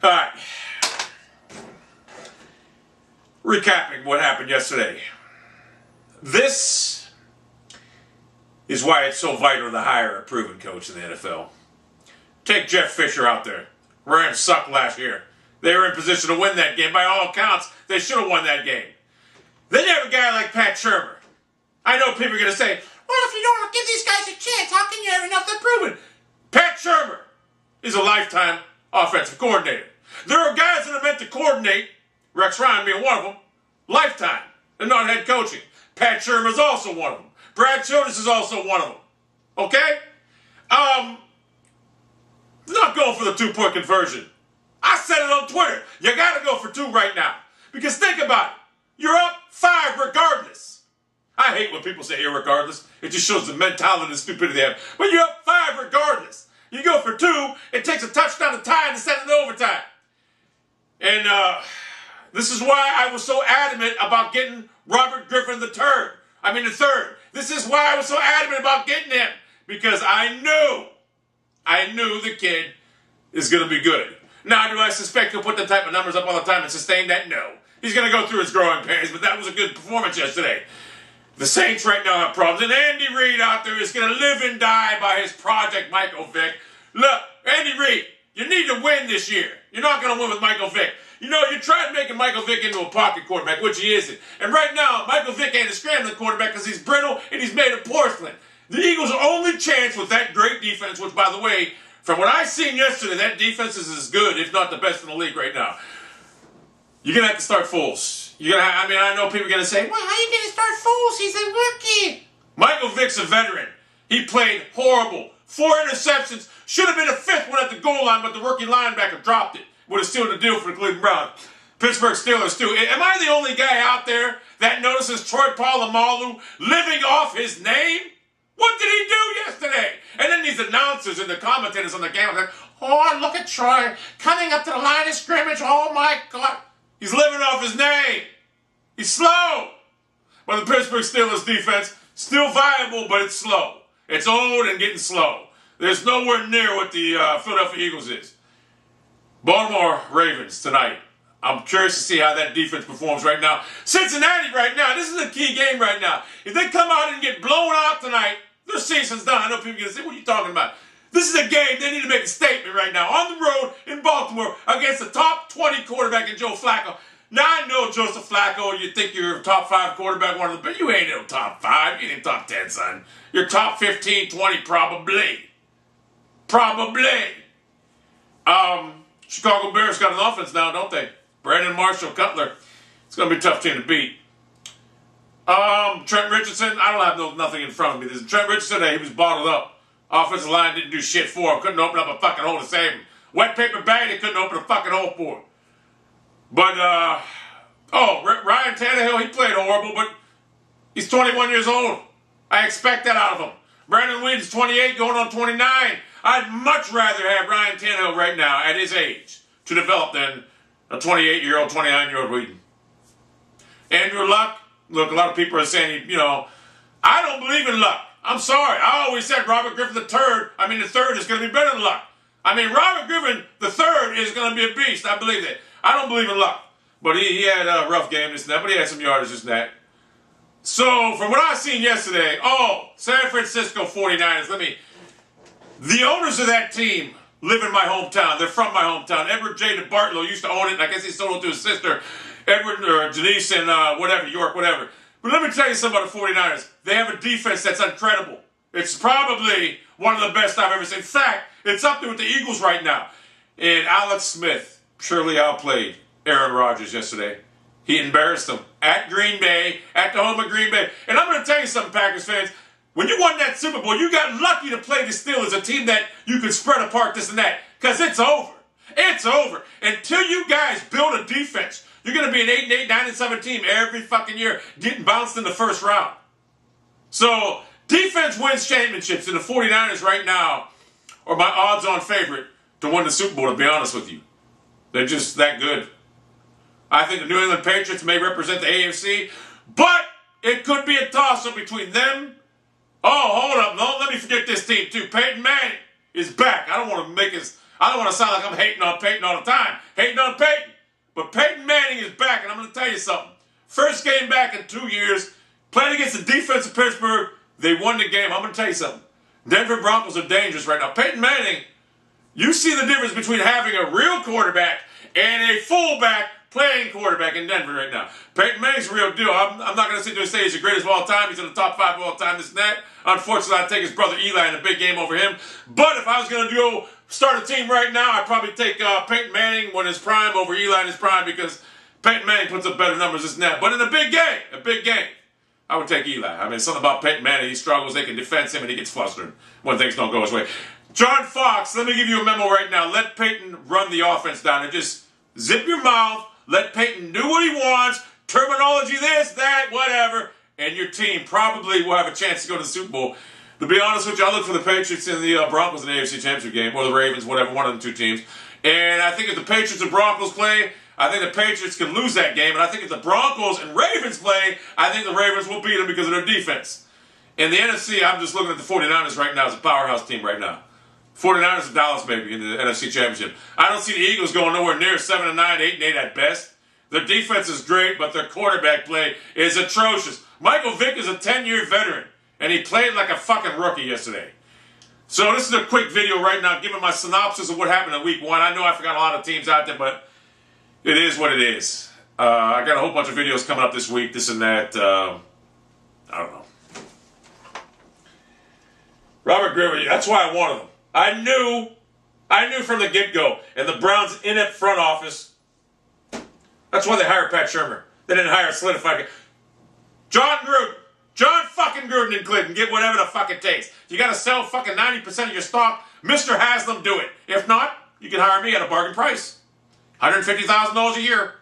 All right. Recapping what happened yesterday. This is why it's so vital to hire a proven coach in the NFL. Take Jeff Fisher out there. Rams sucked last year. They were in position to win that game. By all accounts, they should have won that game. Then you have a guy like Pat Shurmur. I know people are going to say, well, if you don't give these guys a chance, how can you have enough to prove it? Pat Shurmur is a lifetime offensive coordinator. There are guys that are meant to coordinate, Rex Ryan being one of them, lifetime, and not head coaching. Pat Shurmur is also one of them. Brad Jonas is also one of them. Okay? Not going for the 2-point conversion. I said it on Twitter. You got to go for 2 right now. Because think about it. You're up 5 regardless. I hate when people say irregardless. It just shows the mentality and the stupidity they have. But you're up 5 regardless. You go for 2, it takes a touchdown to tie and to send it to overtime. And this is why I was so adamant about getting Robert Griffin the third. This is why I was so adamant about getting him. Because I knew the kid is going to be good. Now, do I suspect he'll put the type of numbers up all the time and sustain that? No. He's going to go through his growing pains, but that was a good performance yesterday. The Saints right now have problems, and Andy Reid out there is going to live and die by his project, Michael Vick. Look, Andy Reid, you need to win this year. You're not going to win with Michael Vick. You know, you tried making Michael Vick into a pocket quarterback, which he isn't. And right now, Michael Vick ain't a scrambling quarterback because he's brittle and he's made of porcelain. The Eagles' only chance with that great defense, which, by the way, from what I seen yesterday, that defense is as good, if not the best in the league right now. You're going to have to start Foles. I know people are going to say, well, how are you going to start Foles? He's a rookie. Michael Vick's a veteran. He played horrible. 4 interceptions. Should have been a 5th one at the goal line, but the rookie linebacker dropped it. Would have sealed the deal for the Cleveland Browns. Pittsburgh Steelers, too. Am I the only guy out there that notices Troy Polamalu living off his name? What did he do yesterday? And then these announcers and the commentators on the game are like, oh, look at Troy coming up to the line of scrimmage. Oh, my God. He's living off his name. He's slow. But the Pittsburgh Steelers defense, still viable, but it's slow. It's old and getting slow. There's nowhere near what the Philadelphia Eagles is. Baltimore Ravens tonight. I'm curious to see how that defense performs right now. Cincinnati right now, this is a key game right now. If they come out and get blown out tonight, their season's done. I know people are going to say, what are you talking about? This is a game they need to make a statement right now. On the road in Baltimore against the top 20 quarterback in Joe Flacco. Now I know Joseph Flacco, you think you're a top 5 quarterback, but you ain't no top 5. You ain't top 10, son. You're top 15, 20 probably. Chicago Bears got an offense now, don't they? Brandon Marshall, Cutler. It's going to be a tough team to beat. Trent Richardson, I don't have nothing in front of me. Trent Richardson, he was bottled up. Offensive line didn't do shit for him. Couldn't open up a fucking hole to save him. Wet paper bag, they couldn't open a fucking hole for him. But, Ryan Tannehill, he played horrible, but he's 21 years old. I expect that out of him. Brandon Williams, 28, going on 29. I'd much rather have Ryan Tannehill right now at his age to develop than a 28-year-old, 29-year-old Whedon. Andrew Luck, look, a lot of people are saying, I don't believe in Luck. I'm sorry. I always said Robert Griffin the third is going to be better than Luck. Robert Griffin the third is going to be a beast. I believe that. I don't believe in Luck. But he had a rough game, this and that, but he had some yardage, this and that. So, from what I seen yesterday, San Francisco 49ers, the owners of that team live in my hometown. They're from my hometown. Edward J. DeBartolo used to own it, and I guess he sold it to his sister, Edward or Janice in York, whatever. But let me tell you something about the 49ers. They have a defense that's incredible. It's probably one of the best I've ever seen. In fact, it's up there with the Eagles right now. And Alex Smith surely outplayed Aaron Rodgers yesterday. He embarrassed them at Green Bay, at the home of Green Bay. And I'm going to tell you something, Packers fans. When you won that Super Bowl, you got lucky to play the Steelers, a team that you could spread apart this and that. Because it's over. It's over. Until you guys build a defense, you're going to be an 8-8, 9-7 team every fucking year, getting bounced in the first round. So, defense wins championships, and the 49ers right now are my odds-on favorite to win the Super Bowl, to be honest with you. They're just that good. I think the New England Patriots may represent the AFC, but it could be a toss-up between them. Oh, hold up. Don't let me forget this team, too. Peyton Manning is back. I don't want to sound like I'm hating on Peyton all the time. tell you something. First game back in 2 years, playing against the defense of Pittsburgh, they won the game. I'm going to tell you something. Denver Broncos are dangerous right now. Peyton Manning, you see the difference between having a real quarterback and a fullback playing quarterback in Denver right now. Peyton Manning's a real deal. I'm not going to sit there and say he's the greatest of all time. He's in the top 5 of all time, this and that. Unfortunately, I'd take his brother Eli in a big game over him. But if I was going to go start a team right now, I'd probably take Peyton Manning when his prime over Eli in his prime, because Peyton Manning puts up better numbers, this and that. But in a big game, I would take Eli. I mean, something about Peyton Manning. He struggles. They can defend him, and he gets flustered when things don't go his way. John Fox, let me give you a memo right now. Let Peyton run the offense down and just zip your mouth. Let Peyton do what he wants. Terminology this, that, whatever. And your team probably will have a chance to go to the Super Bowl. To be honest with you, I look for the Patriots and the Broncos in the AFC Championship game, or the Ravens, whatever, one of the two teams. And I think if the Patriots and Broncos play, I think the Patriots can lose that game. And I think if the Broncos and Ravens play, I think the Ravens will beat them because of their defense. In the NFC, I'm just looking at the 49ers right now as a powerhouse team right now. 49ers and Dallas, maybe, in the NFC Championship. I don't see the Eagles going nowhere near 7-9, 8-8 at best. Their defense is great, but their quarterback play is atrocious. Michael Vick is a 10-year veteran, and he played like a fucking rookie yesterday. So this is a quick video right now, giving my synopsis of what happened in Week 1. I know I forgot a lot of teams out there, but it is what it is. I got a whole bunch of videos coming up this week, this and that. I don't know. Robert Griffin, that's why I wanted him. I knew from the get-go, and the Browns in that front office, that's why they hired Pat Shermer. They didn't hire a solidified guy. John fucking Gruden in Clinton, get whatever the fuck it takes. You got to sell fucking 90% of your stock, Mr. Haslam, do it. If not, you can hire me at a bargain price. $150,000 a year.